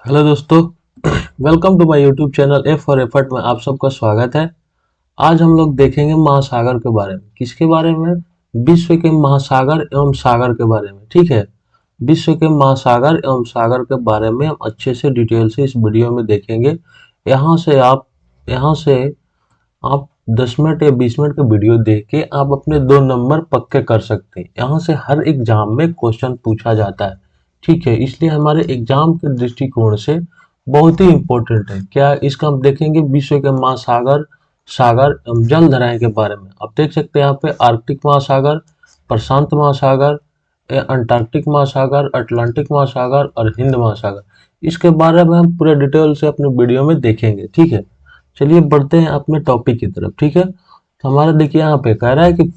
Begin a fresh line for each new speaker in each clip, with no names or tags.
Hello दोस्तों। Welcome to my YouTube channel F for effort में आप सबका स्वागत है। आज हम लोग देखेंगे महासागर के बारे में। किसके बारे में? विश्व के महासागर एवं सागर के बारे में। ठीक है, विश्व के महासागर एवं सागर के बारे में हम अच्छे से डिटेल से इस वीडियो में देखेंगे। यहाँ से आप यहाँ से आप 10 मिनट या 20 मिनट का वीडियो देख के आप अपने 2 नंबर पक्के कर सकते हैं। यहाँ से हर एग्जाम में क्वेश्चन पूछा जाता है। ठीक है, इसलिए हमारे एग्जाम के दृष्टिकोण से बहुत ही इम्पोर्टेंट है। क्या इसका हम देखेंगे विश्व के महासागर, सागर एवं जलधाराएं के बारे में। आप देख सकते हैं यहाँ पे आर्कटिक महासागर, प्रशांत महासागर, अंटार्कटिक महासागर, अटलांटिक महासागर और हिंद महासागर। इसके बारे में हम पूरे डिटेल से अपने वीडियो में देखेंगे। ठीक है, चलिए बढ़ते हैं अपने टॉपिक की तरफ। ठीक है, तो हमारा देखिए यहाँ पे कह रहा है कि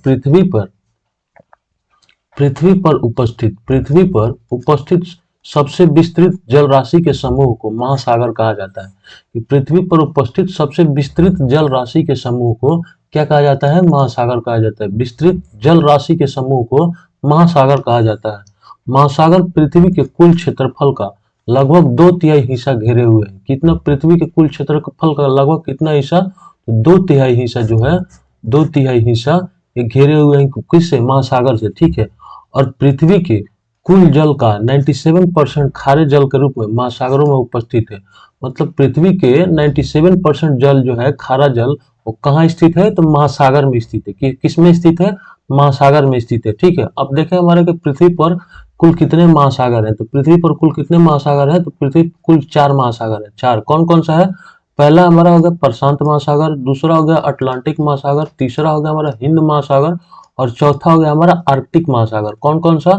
पृथ्वी पर उपस्थित सबसे विस्तृत जल राशि के समूह को महासागर कहा जाता है। कि पृथ्वी पर उपस्थित सबसे विस्तृत जल राशि के समूह को क्या कहा जाता है? महासागर कहा जाता है। विस्तृत जल राशि के समूह को महासागर कहा जाता है। महासागर पृथ्वी के कुल क्षेत्रफल का लगभग 2/3 हिस्सा घेरे हुए है। कितना? पृथ्वी के कुल क्षेत्रफल का लगभग कितना हिस्सा? तो 2/3 हिस्सा जो है, 2/3 हिस्सा ये घेरे हुए हैं। किससे? महासागर से। ठीक है, और पृथ्वी के कुल जल का 97% खारे जल के रूप में महासागरों में उपस्थित है। मतलब पृथ्वी के 97% जल जो है, खारा जल, वो कहाँ स्थित है? तो महासागर में स्थित है। किस में स्थित है? महासागर में स्थित है। ठीक है, अब देखें हमारे के पृथ्वी पर कुल कितने महासागर हैं। तो पृथ्वी पर कुल कितने महासागर हैं? तो पृथ्वी कुल 4 महासागर है। 4 कौन कौन सा है? पहला हमारा हो गया प्रशांत महासागर, दूसरा हो गया अटलांटिक महासागर, तीसरा हो गया हमारा हिंद महासागर और चौथा हो गया हमारा आर्कटिक महासागर। कौन कौन सा?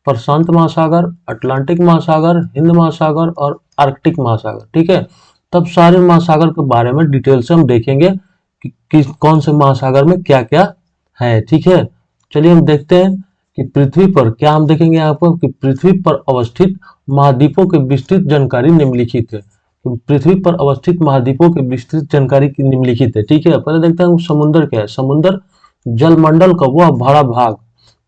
प्रशांत महासागर, अटलांटिक महासागर, हिंद महासागर और आर्कटिक महासागर। ठीक है, तब सारे महासागर के बारे में डिटेल से हम देखेंगे कि कौन से महासागर में क्या क्या है। ठीक है, चलिए हम देखते हैं कि पृथ्वी पर क्या हम देखेंगे यहाँ पर कि पृथ्वी पर अवस्थित महाद्वीपों की विस्तृत जानकारी निम्नलिखित है। पृथ्वी पर अवस्थित महाद्वीपों की विस्तृत जानकारी की निम्नलिखित है। ठीक है, पहले देखते हैं समुद्र क्या है। समुद्र जलमंडल का वह बड़ा भाग,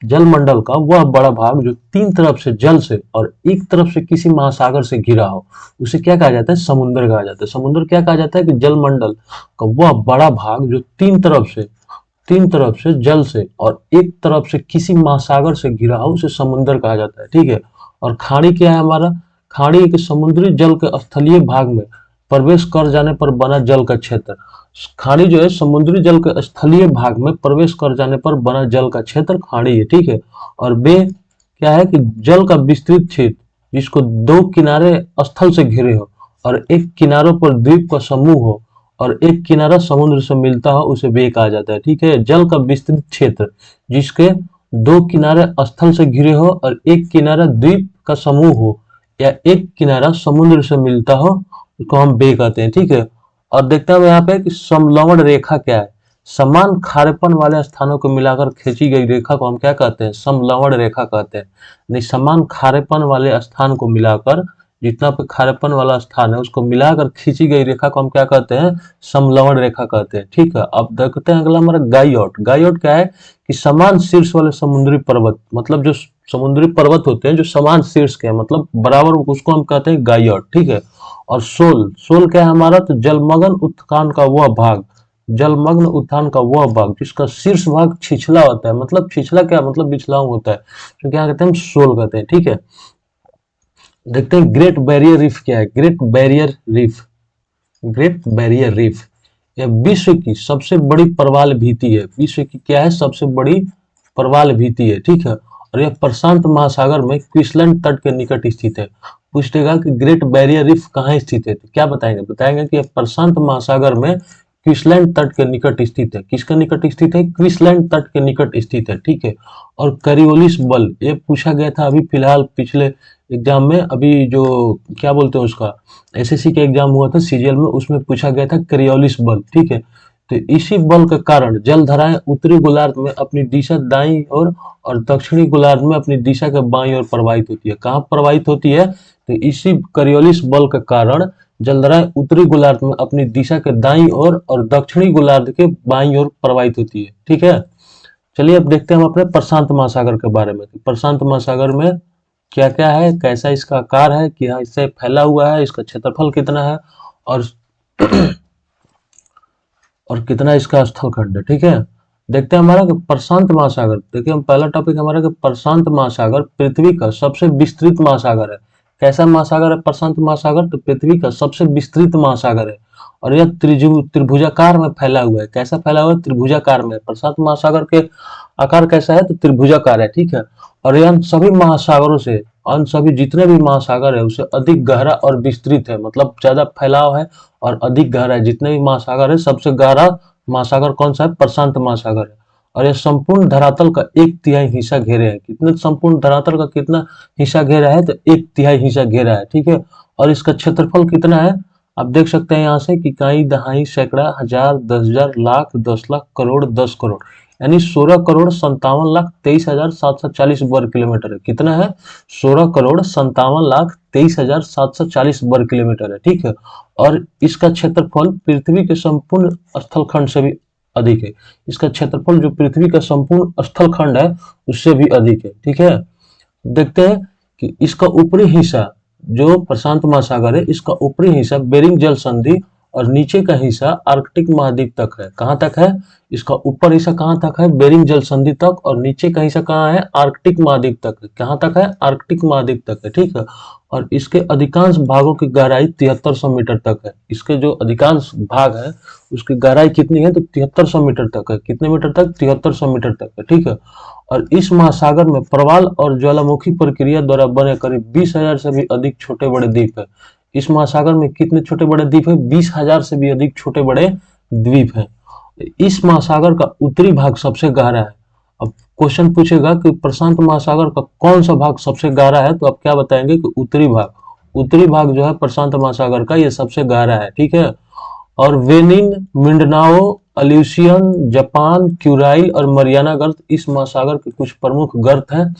जलमंडल का वह बड़ा भाग जो 3 तरफ से जल से और एक तरफ से किसी महासागर से घिरा हो, उसे क्या कहा जाता है? समुद्र कहा जाता है। समुद्र क्या कहा जाता है? कि जलमंडल का वह बड़ा भाग जो 3 तरफ से जल से और एक तरफ से किसी महासागर से घिरा हो, उसे समुद्र कहा जाता है। ठीक है, और खाड़ी क्या है हमारा? खाड़ी एक समुद्री जल के स्थलीय भाग में प्रवेश कर जाने पर बना जल का क्षेत्र। खाड़ी जो है समुद्री जल के स्थलीय भाग में प्रवेश कर जाने पर बना जल का क्षेत्र खाड़ी है। ठीक है, और बे क्या है? कि जल का विस्तृत क्षेत्र जिसको 2 किनारे स्थल से घिरे हो और एक किनारों पर द्वीप का समूह हो और एक किनारा समुद्र से मिलता हो, उसे बे कहा जाता है। ठीक है, जल का विस्तृत क्षेत्र जिसके 2 किनारे स्थल से घिरे हो और एक किनारा द्वीप का समूह हो या एक किनारा समुद्र से मिलता हो, उसको हम बे कहते हैं। ठीक है, और देखते हैं यहाँ पे कि समलवण रेखा क्या है। समान खारेपन वाले स्थानों को मिलाकर खींची गई रेखा को हम क्या कहते हैं? समलवण रेखा कहते हैं। नहीं, समान खारेपन वाले स्थान को मिलाकर, जितना पे खारेपन वाला स्थान है उसको मिलाकर खींची गई रेखा को हम क्या कहते हैं? समलवण रेखा कहते हैं। ठीक है, अब देखते हैं अगला हमारा गाइयोट। गाइयोट क्या है? कि समान शीर्ष वाले समुद्री पर्वत, मतलब जो समुद्री पर्वत होते हैं जो समान शीर्ष के हैं, मतलब बराबर, उसको हम कहते हैं गाइयोट। ठीक है, और सोल, सोल क्या है हमारा? तो जलमग्न उत्थान का वह भाग, जलमग्न उत्थान का वह भाग जिसका शीर्ष भाग छिछला होता है। मतलब छिछला क्या मतलब? बिछलाव होता है, तो क्या कहते हैं? हम सोल कहते हैं। ठीक है, देखते हैं ग्रेट बैरियर रीफ क्या है। Great barrier reef, great barrier reef यह विश्व की सबसे बड़ी प्रवाल भीति है। विश्व की क्या है? सबसे बड़ी प्रवाल भीति है। ठीक है, और यह प्रशांत महासागर में क्वींसलैंड तट के निकट स्थित है। पूछेगा कि ग्रेट बैरियर रीफ कहाँ स्थित है, तो क्या बताएंगे? बताएंगे कि यह प्रशांत महासागर में क्वींसलैंड तट के निकट स्थित है। किसके निकट स्थित है? क्वींसलैंड तट के निकट स्थित है। ठीक है, और करियोलिस बल, ये पूछा गया था अभी फिलहाल पिछले एग्जाम में, अभी जो क्या बोलते हैं उसका, एसएससी का एग्जाम हुआ था सीजीएल में, उसमें पूछा गया था करियोलिस बल। ठीक है, तो इसी बल के कारण जलधाराएं उत्तरी गोलार्ध में अपनी दिशा दाईं ओर और दक्षिणी गोलार्ध में अपनी दिशा के बाईं ओर प्रवाहित होती है। कहाँ प्रवाहित होती है? तो इसी करियोलिस बल के कारण जलधाराएं उत्तरी गोलार्ध में अपनी दिशा के दाईं ओर और दक्षिणी गोलार्ध के बाईं ओर प्रवाहित होती है। ठीक है, चलिए अब देखते हैं हम अपने प्रशांत महासागर के बारे में। प्रशांत महासागर में क्या क्या है, कैसा इसका आकार है, क्या इससे फैला हुआ है, इसका क्षेत्रफल कितना है, और कितना इसका स्थलखंड है। ठीक है, देखते हैं हमारा कि प्रशांत महासागर। देखिए हम पहला टॉपिक हमारा कि प्रशांत महासागर पृथ्वी का सबसे विस्तृत महासागर है। कैसा महासागर है प्रशांत महासागर? तो पृथ्वी का सबसे विस्तृत महासागर है, और यह त्रिभुजाकार में फैला हुआ है। कैसा फैला हुआ है? त्रिभुजाकार में। प्रशांत महासागर के आकार कैसा है? तो त्रिभुजाकार है। ठीक है, और यह अन्य सभी महासागरों से, अन्य सभी जितने भी महासागर है उससे अधिक गहरा और विस्तृत है, मतलब ज्यादा फैलाव है और अधिक गहरा है। जितने भी महासागर है सबसे गहरा महासागर कौन सा है? प्रशांत महासागर है। और यह संपूर्ण धरातल का 1/3 हिस्सा घेरे है। कितने? संपूर्ण धरातल का कितना हिस्सा घेरा है? तो 1/3 हिस्सा घेरा है। ठीक है, और इसका क्षेत्रफल कितना है? आप देख सकते हैं यहाँ से कि इकाई, दहाई, सैकड़ा, हजार, 10,000, लाख, 10 लाख, करोड़, 10 करोड़, यानी 16,57,23,740 वर्ग किलोमीटर है। कितना है? 16,57,23,740 वर्ग किलोमीटर है। ठीक है, और इसका क्षेत्रफल पृथ्वी के संपूर्ण स्थलखंड से भी अधिक है। इसका क्षेत्रफल जो पृथ्वी का संपूर्ण स्थलखंड है उससे भी अधिक है। ठीक है, देखते हैं कि इसका ऊपरी हिस्सा, जो प्रशांत महासागर है, इसका ऊपरी हिस्सा बेरिंग जल संधि और नीचे का हिस्सा आर्कटिक महाद्वीप तक है। कहाँ तक है? इसका ऊपर हिस्सा कहाँ तक है? बेरिंग जल संधि तक, और नीचे का हिस्सा कहाँ है? आर्कटिक महाद्वीप तक है। कहाँ तक है? आर्कटिक महाद्वीप तक है। ठीक है, और इसके अधिकांश भागों की गहराई 7300 मीटर तक है। इसके जो अधिकांश भाग है उसकी गहराई कितनी है? तो 7300 मीटर तक है। कितने मीटर तक? 7300 मीटर तक है। ठीक है, और इस महासागर में प्रवाल और ज्वालामुखी प्रक्रिया द्वारा बने करीब 20,000 से भी अधिक छोटे बड़े द्वीप है। इस महासागर में कितने छोटे बड़े द्वीप है? 20,000 से भी अधिक छोटे बड़े द्वीप है। इस महासागर का उत्तरी भाग सबसे गहरा है। अब क्वेश्चन पूछेगा कि प्रशांत महासागर का कौन सा भाग सबसे गहरा है, तो आप क्या बताएंगे कि उत्तरी भाग। उत्तरी भाग जो है प्रशांत महासागर का ये सबसे गहरा है। ठीक है, और वेनिन, मिंडनाओ, अल्यूसियन, जापान, क्यूराइल और मरियाना गर्त इस महासागर के कुछ प्रमुख गर्त हैं।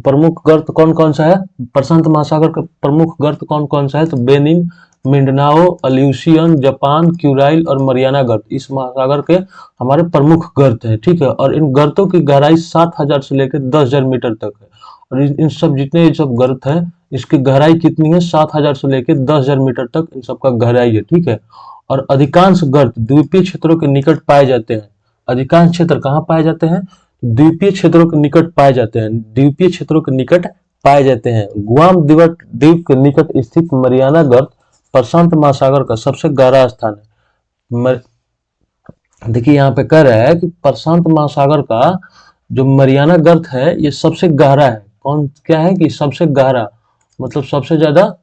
प्रमुख गर्त कौन कौन सा है? प्रशांत महासागर का प्रमुख गर्त कौन कौन सा है? तो बेनिन, मिंडनाओ, अल्यूसियन, जापान, क्यूराइल और मरियाना गर्त इस महासागर के हमारे प्रमुख गर्त हैं। ठीक है, और इन गर्तों की गहराई 7,000 से लेकर 10,000 मीटर तक है। और इन सब जितने ये सब गर्त हैं इसकी गहराई कितनी है? 7,000 से लेकर 10,000 मीटर तक इन सबका गहराई है। ठीक है, और अधिकांश गर्त द्वीपीय क्षेत्रों के निकट पाए जाते हैं। अधिकांश क्षेत्र कहाँ पाए जाते हैं? द्वीपीय क्षेत्रों के निकट पाए जाते हैं। द्वीपीय क्षेत्रों के निकट पाए जाते हैं। गुआम द्वीप के निकट स्थित मरियाना गर्त प्रशांत महासागर का सबसे गहरा स्थान है। देखिए यहाँ पे कह रहा है कि प्रशांत महासागर का जो मरियाना गर्त है ये सबसे गहरा है। कौन क्या है कि सबसे गहरा, मतलब सबसे ज्यादा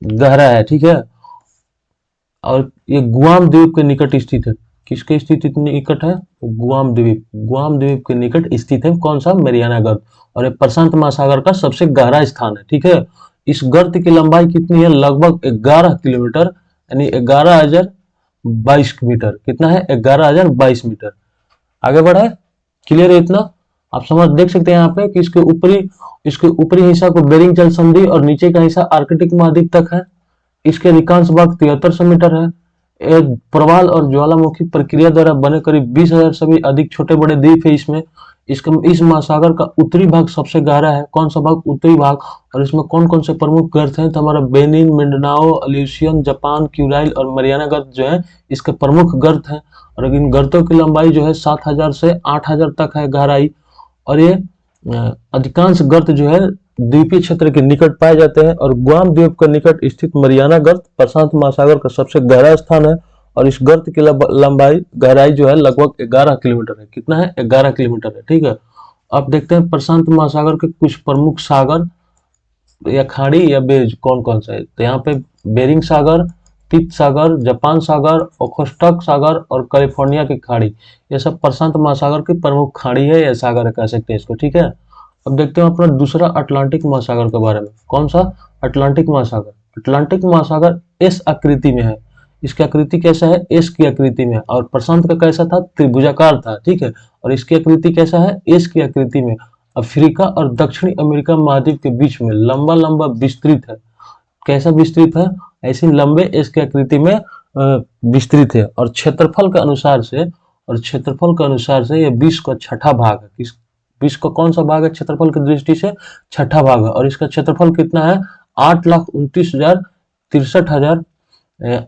गहरा है। ठीक है, और ये गुआम द्वीप के निकट स्थित है। किसके स्थित निकट है? गुआम द्वीप। गुआम द्वीप के निकट स्थित है कौन सा? मरियाना गर्त, और ये प्रशांत महासागर का सबसे गहरा स्थान है। ठीक है, इस गर्त की लंबाई कितनी है? लगभग 11 किलोमीटर, यानी 11,022 मीटर। कितना है? 11,022 मीटर। आगे बढ़ा है, क्लियर है इतना? आप समझ देख सकते हैं यहाँ पे कि इसके ऊपरी हिस्सा को बेरिंग जल संधि और नीचे का हिस्सा आर्कटिक महाद्वीप तक है। इसके अधिकांश भाग 7300 मीटर है। प्रवाल और ज्वालामुखी प्रक्रिया द्वारा बने करीब 20,000 से भी अधिक छोटे बड़े द्वीप है इसमें। इस महासागर का उत्तरी भाग सबसे गहरा है। कौन सा भाग? उत्तरी भाग। और इसमें कौन कौन से प्रमुख गर्त हैं? तो हमारा बेनिन, मिंडनाओ, अल्यूसियन, जापान, क्यूराइल और मरियाना गर्त जो है इसके प्रमुख गर्त हैं। और इन गर्तों की लंबाई जो है 7,000 से 8,000 तक है गहराई। और ये अधिकांश गर्त जो है द्वीपीय क्षेत्र के निकट पाए जाते हैं। और गुआम द्वीप के निकट स्थित मरियाना गर्त प्रशांत महासागर का सबसे गहरा स्थान है, और इस गर्त की लंबाई गहराई जो है लगभग 11 किलोमीटर है। कितना है? 11 किलोमीटर है। ठीक है, अब देखते हैं प्रशांत महासागर के कुछ प्रमुख सागर या खाड़ी या बेज कौन कौन सा है। तो यहाँ पे बेरिंग सागर, तीत सागर, जापान सागर, ओखोस्टक सागर और कैलिफोर्निया की खाड़ी, ये सब प्रशांत महासागर की प्रमुख खाड़ी है या सागर कह सकते हैं इसको। ठीक है, अब देखते हैं अपना दूसरा अटलांटिक महासागर के बारे में। कौन सा? अटलांटिक महासागर। अटलांटिक महासागर एस आकृति में है। इसकी आकृति कैसा है? एस की आकृति में। और प्रशांत का कैसा था? त्रिभुजाकार था। ठीक है, और इसकी आकृति कैसा है? एस की आकृति में। अफ्रीका और दक्षिणी अमेरिका महाद्वीप के बीच में लंबा लंबा विस्तृत है। कैसा विस्तृत है? ऐसी लंबे एस की आकृति में विस्तृत है। और क्षेत्रफल के अनुसार से ये विश्व का छठा भाग है। किस विश्व का कौन सा भाग है क्षेत्रफल की दृष्टि से? छठा भाग है। और इसका क्षेत्रफल कितना है? 8,29,63,000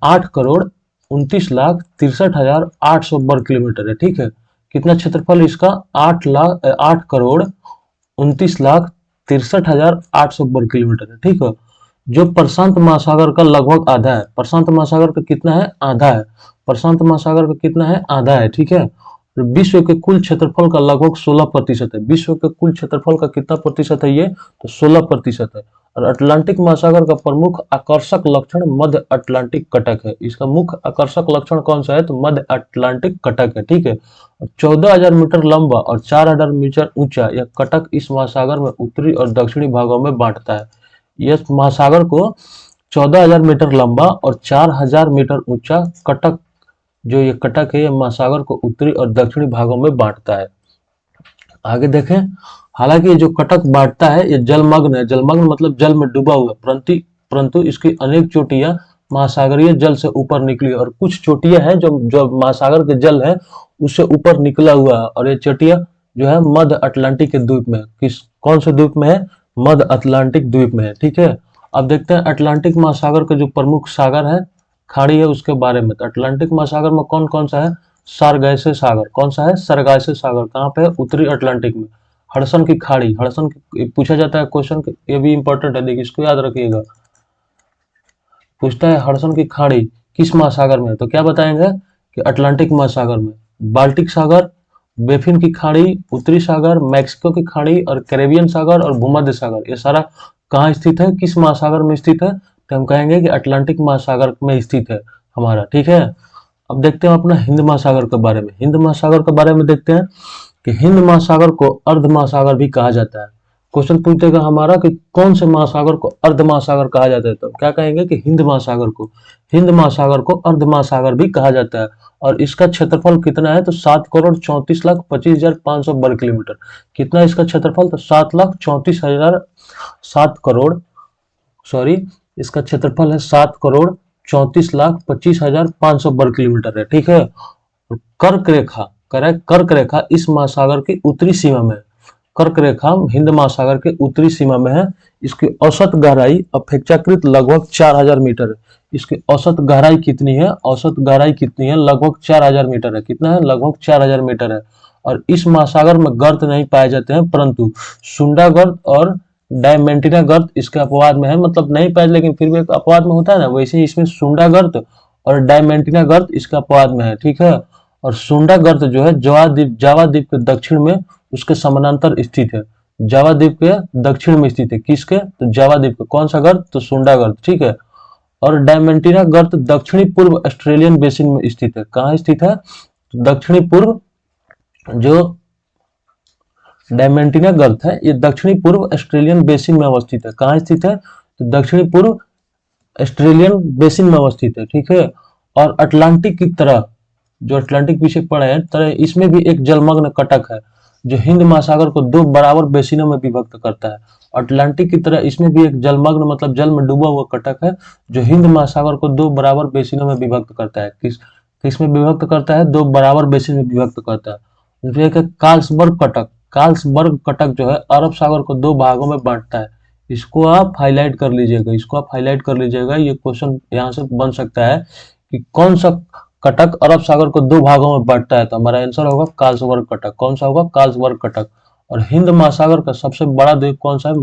8,29,63,800 वर्ग किलोमीटर है। ठीक है, कितना क्षेत्रफल इसका? 8,29,63,800 वर्ग किलोमीटर है। ठीक है, जो प्रशांत महासागर का लगभग आधा है। प्रशांत महासागर का कितना है? आधा है। प्रशांत महासागर का कितना है? आधा है। ठीक है, विश्व के कुल क्षेत्रफल का लगभग 16% है। विश्व के कुल क्षेत्रफल का कितना प्रतिशत है? ये तो 16% है। और अटलांटिक महासागर का प्रमुख आकर्षक लक्षण मध्य अटलांटिक कटक है। इसका मुख्य आकर्षक लक्षण कौन सा है? तो मध्य अटलांटिक कटक है। ठीक है, 14,000 मीटर लंबा और 4,000 मीटर ऊंचा यह कटक इस महासागर में उत्तरी और दक्षिणी भागों में बांटता है। यह महासागर को 14,000 मीटर लंबा और 4,000 मीटर ऊंचा कटक, जो ये कटक है, ये महासागर को उत्तरी और दक्षिणी भागों में बांटता है। आगे देखें, हालांकि ये जो कटक बांटता है ये जलमग्न है। जलमग्न मतलब जल में डूबा हुआ, परंतु इसकी अनेक चोटियां महासागरीय जल से ऊपर निकली और कुछ चोटियां हैं जो महासागर के जल है उससे ऊपर निकला हुआ है। और ये चोटियां जो है मध्य अटलांटिक के द्वीप में, कौन से द्वीप में है? मध्य अटलांटिक द्वीप में है। ठीक है, अब देखते हैं अटलांटिक महासागर के जो प्रमुख सागर है, खाड़ी है, उसके बारे में। तो अटलांटिक महासागर में कौन कौन सा है? सारगासे सागर। कौन सा है? सारगासे सागर। कहाँ पे है? उत्तरी अटलांटिक में। हडसन की खाड़ी, हडसन की पूछा जाता है क्वेश्चन, ये भी इंपॉर्टेंट है, देखिए इसको याद रखिएगा। पूछता है हडसन की खाड़ी किस महासागर में है, तो क्या बताएंगे कि अटलांटिक महासागर में। बाल्टिक सागर, बेफिन की खाड़ी, उत्तरी सागर, मैक्सिको की खाड़ी और कैरेबियन सागर और भूमध्य सागर, ये सारा कहाँ स्थित है? किस महासागर में स्थित है? तो हम कहेंगे कि अटलांटिक महासागर में स्थित है हमारा। ठीक है, अब देखते हैं अपना हिंद महासागर के बारे में। हिंद महासागर के बारे में देखते हैं कि हिंद महासागर को अर्ध महासागर भी कहा जाता है। क्वेश्चन पूछेगा हमारा कि कौन से महासागर को अर्ध महासागर कहा जाता है, तो क्या कहेंगे कि हिंद महासागर को अर्ध महासागर भी कहा जाता है। और इसका क्षेत्रफल कितना है? तो 7,34,25,500 वर्ग किलोमीटर। कितना इसका क्षेत्रफल? तो इसका क्षेत्रफल है 7,34,25,500 वर्ग किलोमीटर है। ठीक है, कर्क रेखा इस महासागर की उत्तरी सीमा में है। कर्क रेखा हिंद महासागर के उत्तरी सीमा में है। इसकी औसत गहराई अपेक्षाकृत लगभग 4,000 मीटर है। इसकी औसत गहराई कितनी है? लगभग 4,000 मीटर है। कितना है? लगभग 4,000 मीटर है। और इस महासागर में गर्त नहीं पाए जाते हैं, परंतु सुंडा गर्त और डायमेंटिना गर्त इसके अपवाद में है। मतलब नहीं पाए, लेकिन फिर भी अपवाद में होता है ना, वैसे ही इसमें सुंडा गर्त और डायमेंटिना गर्त इसके अपवाद में है। ठीक है, और सुंडा गर्त जो है जावा द्वीप के दक्षिण में उसके समानांतर स्थित है। जावा द्वीप के दक्षिण में स्थित है। किसके? तो जावा द्वीप के। कौन सा गर्त? तो सुंडा गर्त। ठीक है, और डायमेंटिना गर्त दक्षिणी पूर्व ऑस्ट्रेलियन बेसिन में स्थित है। कहाँ स्थित है? तो दक्षिणी पूर्व, जो डायमेंटिना गर्त है ये दक्षिणी पूर्व ऑस्ट्रेलियन बेसिन में अवस्थित है। कहाँ स्थित है? तो दक्षिणी पूर्व ऑस्ट्रेलियन बेसिन में अवस्थित है। ठीक है, और अटलांटिक की तरह, जो अटलांटिक विषय पढ़े हैं तरह, इसमें भी एक जलमग्न कटक है जो हिंद महासागर को दो बराबर बेसिनों में विभक्त करता है। अटलांटिक की तरह इसमें भी एक जलमग्न मतलब जल में डूबा हुआ कटक है जो हिंद महासागर को दो बराबर बेसिनों में विभक्त करता है। किस में विभक्त करता है? दो बराबर बेसिन में विभक्त करता है। कार्लसबर्ग कटक जो है अरब सागर को दो भागों में बांटता है। इसको आप हाईलाइट कर लीजिएगा। ये क्वेश्चन यहाँ से बन सकता है कि कौन सा कटक अरब सागर को दो भागों में बांटता है, तो हमारा आंसर होगा कार्लसबर्ग कटक। कौन सा होगा? कार्लसबर्ग कटक। और हिंद महासागर का सबसे बड़ा द्वीप कौन सा है?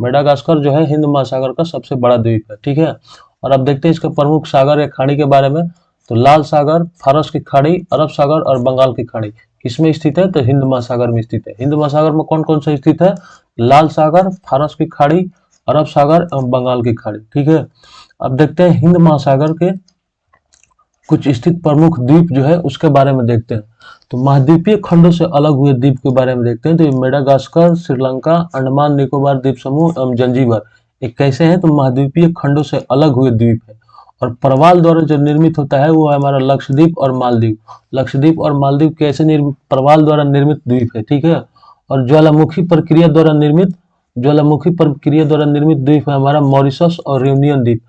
मेडागास्कर जो है हिंद महासागर का सबसे बड़ा द्वीप है। ठीक है, और अब देखते हैं इसके प्रमुख सागर या खाड़ी के बारे में। तो लाल सागर, फारस की खाड़ी, अरब सागर और बंगाल की खाड़ी किसमें स्थित है? तो हिंद महासागर में स्थित है। हिंद महासागर में कौन कौन सा स्थित है? लाल सागर, फारस की खाड़ी, अरब सागर एवं बंगाल की खाड़ी। ठीक है, अब देखते हैं हिंद महासागर के कुछ स्थित प्रमुख द्वीप जो है उसके बारे में देखते हैं। तो महाद्वीपीय खंडों से अलग हुए द्वीप के बारे में देखते हैं। तो ये मेडागास्कर, श्रीलंका, अंडमान निकोबार द्वीप समूह एवं जंजीबार, ये कैसे हैं? तो महाद्वीपीय खंडों से अलग हुए द्वीप है। और प्रवाल द्वारा जो निर्मित होता है वो है हमारा लक्षद्वीप और मालदीव कैसे प्रवाल द्वारा निर्मित द्वीप है। ठीक है, और ज्वालामुखी प्रक्रिया द्वारा निर्मित द्वीप है हमारा मॉरिशस और रियूनियन द्वीप।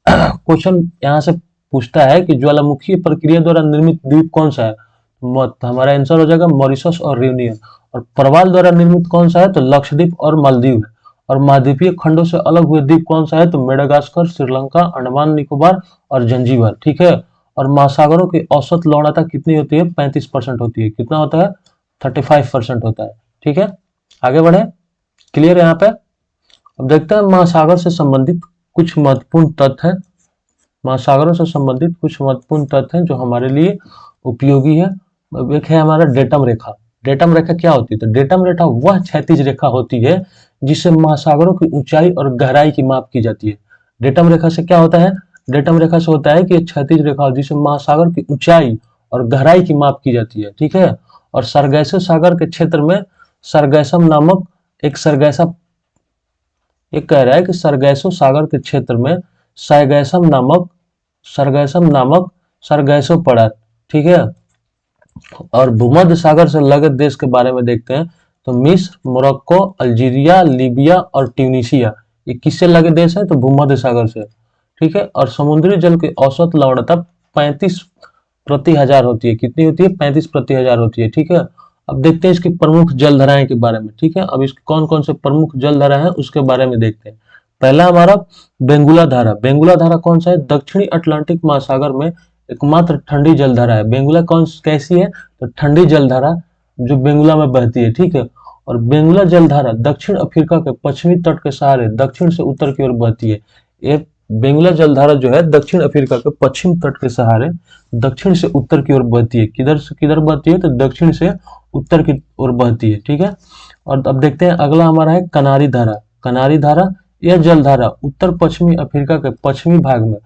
क्वेश्चन यहाँ से पूछता है कि ज्वालामुखी प्रक्रिया द्वारा निर्मित द्वीप कौन सा है? हमारा आंसर हो जाएगा मॉरिशस और रियूनियन। और प्रवाल द्वारा निर्मित कौन सा है? तो लक्षद्वीप और मालदीव है। और महाद्वीपीय खंडों से अलग हुए द्वीप कौन सा है? तो मेडागास्कर, श्रीलंका, अंडमान निकोबार और जंजीबार, ठीक है। और महासागरों की औसत लवणता कितनी होती है? 35% होती है। कितना होता है? 35% होता है, ठीक है। आगे बढ़े, क्लियर है यहाँ पे। अब देखते हैं महासागर से संबंधित कुछ महत्वपूर्ण तथ्य है। महासागरों से संबंधित कुछ महत्वपूर्ण तथ्य हैं जो हमारे लिए उपयोगी है। एक है हमारा डेटम रेखा। डेटम रेखा क्या होती है? तो डेटम रेखा वह क्षैतिज रेखा होती है जिससे महासागरों की ऊंचाई और गहराई की माप की जाती है। डेटम रेखा से क्या होता है? डेटम रेखा से होता है कि एक क्षैतिज रेखा हो जिससे महासागर की ऊंचाई और गहराई की माप की जाती है, ठीक है। और सरगैसे सागर के क्षेत्र में सरगैसम नामक एक सरगैसा, एक कह रहा है कि सरगैसो सागर के क्षेत्र में सरगैसम नामक सरगैसो पड़ा, ठीक है। और भूमध्य सागर से लगे देश के बारे में देखते हैं तो मिस्र, मोरक्को, अल्जीरिया, लीबिया और ट्यूनीशिया, ये किससे लगे देश है? तो भूमध्य सागर से, ठीक है। और समुद्री जल की औसत लवणता 35 प्रति हजार होती है। कितनी होती है? 35 प्रति हजार होती है, ठीक है। अब देखते हैं इसकी प्रमुख जलधाराएं के बारे में, ठीक है। अब इसके कौन कौन से प्रमुख जलधारा है उसके बारे में देखते हैं। पहला हमारा बेंगुला धारा। बेंगुला धारा कौन सा है? दक्षिणी अटलांटिक महासागर में एकमात्र ठंडी जलधारा है। बेंगुला कौन कैसी है? तो ठंडी जलधारा जो बेंगुला में बहती है, ठीक है। और बेंगुला जलधारा दक्षिण अफ्रीका के पश्चिमी तट के सहारे दक्षिण से उत्तर की ओर बहती है। ये बेंगुला जलधारा जो है दक्षिण अफ्रीका के पश्चिम तट के सहारे दक्षिण से उत्तर की ओर बहती है। किधर से किधर बहती है? तो दक्षिण से उत्तर की ओर बहती है, ठीक है। और अब देखते हैं अगला हमारा है कनारी धारा। कनारी धारा यह जलधारा उत्तर पश्चिमी अफ्रीका के पश्चिमी भाग में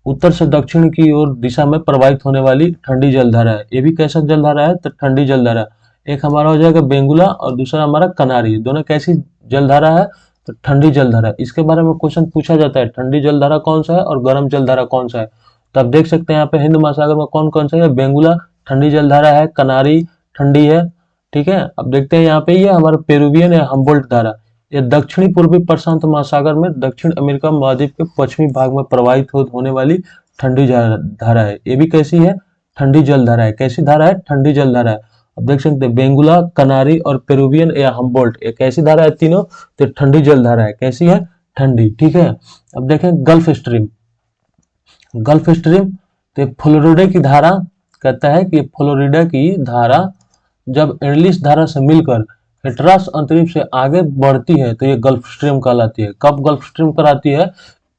उत्तर से दक्षिण की ओर दिशा में प्रवाहित होने वाली ठंडी जलधारा है। ये भी कैसा जलधारा है? तो ठंडी जलधारा। एक हमारा हो जाएगा बेंगुला और दूसरा हमारा कनारी। दोनों कैसी जलधारा है? तो ठंडी जलधारा। इसके बारे में क्वेश्चन पूछा जाता है, ठंडी जलधारा कौन सा है और गर्म जलधारा कौन सा है। तो आप देख सकते हैं यहाँ पे हिंद महासागर में कौन कौन सा है? बेंगुला ठंडी जलधारा है, कनारी ठंडी है, ठीक है। अब देखते हैं यहाँ पे ये हमारा पेरुवियन या हम्बोल्ट धारा, ये दक्षिणी पूर्वी प्रशांत महासागर में दक्षिण अमेरिका महाद्वीप के पश्चिमी भाग में प्रवाहित होने वाली ठंडी धारा है। ये भी कैसी है? ठंडी जलधारा है। कैसी धारा है? ठंडी जलधारा है। अब देख सकते हैं बेंगुला, कनारी और पेरुवियन या हम्बोल्ट, ये कैसी धारा है तीनों? तो ठंडी जलधारा है। कैसी है? ठंडी, ठीक है। अब देखें गल्फ स्ट्रीम। गल्फ स्ट्रीम तो फ्लोरिडा की धारा, कहता है कि फ्लोरिडा की धारा जब एंडलिस धारा से मिलकर हेटरास अंतरिक्ष से आगे बढ़ती है तो ये गल्फ स्ट्रीम कहलाती है। कब गल्फ स्ट्रीम कहलाती है?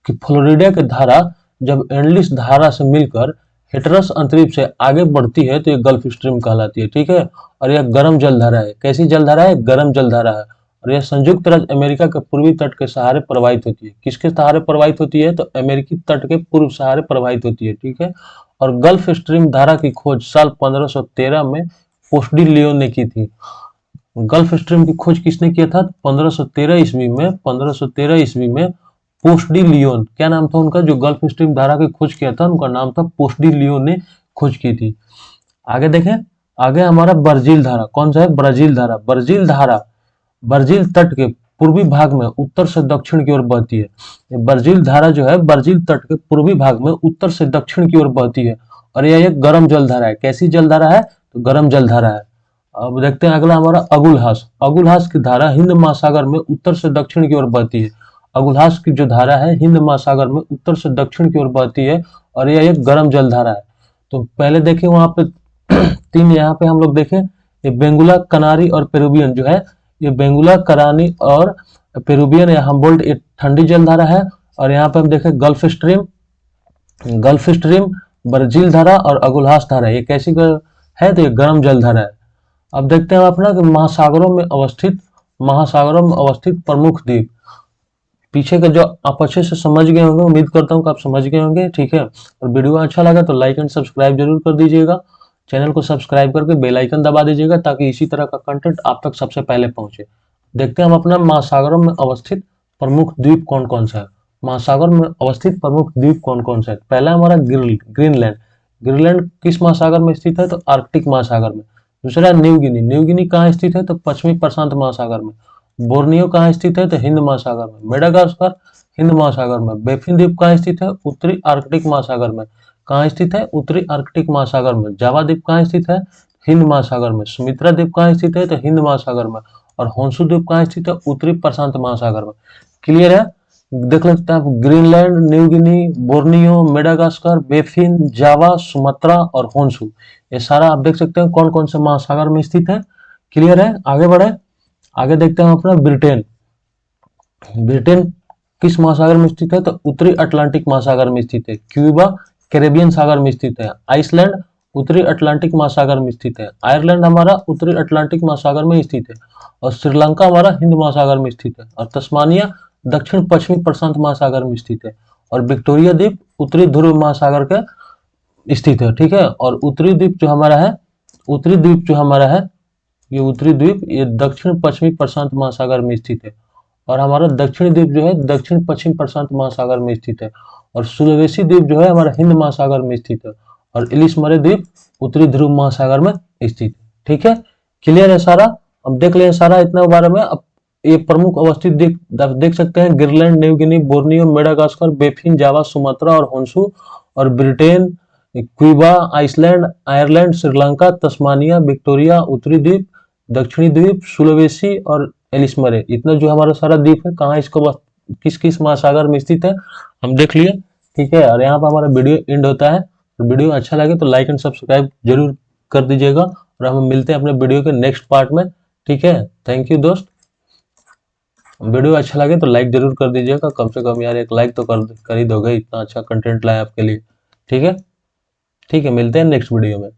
कि फ्लोरिडा की धारा जब एंडलिस धारा से मिलकर हेटरस अंतरिक्ष से आगे बढ़ती है तो ये गल्फ स्ट्रीम कहलाती है, ठीक है। और यह गर्म जलधारा है। कैसी जलधारा है? गर्म जलधारा है। और यह संयुक्त राज्य अमेरिका के पूर्वी तट के सहारे प्रवाहित होती है। किसके सहारे प्रवाहित होती है? तो अमेरिकी तट के पूर्व सहारे प्रवाहित होती है, ठीक है। और गल्फ स्ट्रीम धारा की खोज साल 1513 में पोस्डी लियोन ने की थी। गल्फ स्ट्रीम की खोज किसने किया था? 1513 ईस्वी में, 1513 ईस्वी में पोस्डी लियोन, क्या नाम था उनका? जो गल्फ स्ट्रीम धारा की खोज किया था उनका नाम था पोस्डी लियोन ने खोज की थी। आगे देखें, आगे हमारा ब्राजील धारा। कौन सा है? ब्राजील धारा। ब्राजील धारा ब्राजील तट के पूर्वी भाग में उत्तर से दक्षिण की ओर बहती है। ब्राजील धारा जो है ब्राजील तट के पूर्वी भाग में उत्तर से दक्षिण की ओर बहती है और यह एक गर्म जलधारा है। कैसी जलधारा है? तो गर्म जलधारा है। अब देखते हैं अगला हमारा अगुलहास। अगुलहास की धारा हिंद महासागर में उत्तर से दक्षिण की ओर बहती है। अगुलहास की जो धारा है हिंद महासागर में उत्तर से दक्षिण की ओर बहती है और यह एक गर्म जलधारा है। तो पहले देखें वहां पे तीन, यहाँ पे हम लोग देखें ये बेंगुला, कनारी और पेरुवियन जो है, ये बेंगुला, करानी और पेरुवियन या हम्बोल्ट ये ठंडी जलधारा है। और यहाँ पे हम देखें गल्फ स्ट्रीम, ब्राजील धारा और अगुलहास धारा, ये कैसी है? तो ये गर्म जलधारा है। अब देखते हैं अपना कि महासागरों में अवस्थित प्रमुख द्वीप। पीछे का जो आप अच्छे से समझ गए होंगे, उम्मीद करता हूँ कि आप समझ गए होंगे, ठीक है। और वीडियो अच्छा लगा तो लाइक एंड सब्सक्राइब जरूर कर दीजिएगा। चैनल को सब्सक्राइब करके बेल आइकन दबा दीजिएगा ताकि इसी तरह का कंटेंट आप तक सबसे पहले पहुंचे। देखते हैं हम अपना महासागरों में अवस्थित प्रमुख द्वीप कौन कौन सा है। महासागर में अवस्थित प्रमुख द्वीप कौन कौन सा है? पहला हमारा ग्रीनलैंड। ग्रीनलैंड किस महासागर में स्थित है? तो आर्कटिक महासागर में। दूसरा न्यू गिनी। न्यू गिनी कहाँ स्थित है? तो पश्चिमी प्रशांत महासागर में। बोर्नियो कहाँ स्थित है? तो हिंद महासागर में। मेडागास्कर हिंद महासागर में। बेफिन द्वीप कहाँ स्थित है? उत्तरी आर्कटिक महासागर में। कहाँ स्थित है? उत्तरी आर्कटिक महासागर में। जावा द्वीप कहाँ स्थित है? हिंद महासागर में। सुमित्रा द्वीप कहाँ स्थित है? तो हिंद महासागर में। और होंशु द्वीप कहाँ स्थित है? उत्तरी प्रशांत महासागर में। क्लियर है? देख लेते हैं आप, Greenland, New Guinea, Borneo, Madagascar, Baffin, Java, Sumatra और होंशु, ये सारा आप देख सकते हैं कौन कौन से महासागर में स्थित है। क्लियर है? आगे बढ़े, आगे देखते हैं अपना ब्रिटेन। ब्रिटेन किस महासागर में स्थित है? तो उत्तरी अटलांटिक महासागर में स्थित है। क्यूबा कैरेबियन सागर में स्थित है। आइसलैंड उत्तरी अटलांटिक महासागर में स्थित है। आयरलैंड हमारा उत्तरी अटलांटिक महासागर में स्थित है। और श्रीलंका हमारा हिंद महासागर में स्थित है। और तस्मानिया दक्षिण पश्चिमी प्रशांत महासागर में स्थित है। और विक्टोरिया द्वीप उत्तरी ध्रुव महासागर के स्थित है। ठीक है? और उत्तरी द्वीप जो हमारा है, उत्तरी द्वीप जो हमारा है, ये उत्तरी द्वीप ये दक्षिण पश्चिमी प्रशांत महासागर में स्थित है। और हमारा दक्षिणी द्वीप जो है दक्षिण पश्चिम प्रशांत महासागर में स्थित है। और सुलवेसी द्वीप जो है हमारा हिंद महासागर में स्थित है। और इलिस मरे द्वीप उत्तरी ध्रुव महासागर में स्थित है। ठीक है? क्लियर है सारा? हम देख लें सारा इतना बारे में। अब ये प्रमुख अवस्थित देख सकते हैं, Greenland, New Guinea, Borneo, Madagascar, Baffin, Java, Sumatra और होंशु। और Britain, Cuba, Iceland, Ireland, Sri Lanka, Tasmania, Victoria, उत्तरी द्वीप, दक्षिणी द्वीप, सुलवेसी और एलिस मरे, इतना जो हमारा सारा द्वीप है कहाँ इसको किस किस महासागर में स्थित है हम देख लिए। ठीक है? और यहाँ पर हमारा वीडियो एंड होता है। वीडियो अच्छा लगे तो लाइक एंड सब्सक्राइब जरूर कर दीजिएगा। और हम मिलते हैं अपने वीडियो के नेक्स्ट पार्ट में। ठीक है? थैंक यू दोस्त। वीडियो अच्छा लगे तो लाइक जरूर कर दीजिएगा, कम से कम यार एक लाइक तो कर ही दोगे, इतना अच्छा कंटेंट लाए आपके लिए। ठीक है? ठीक है, मिलते हैं नेक्स्ट वीडियो में।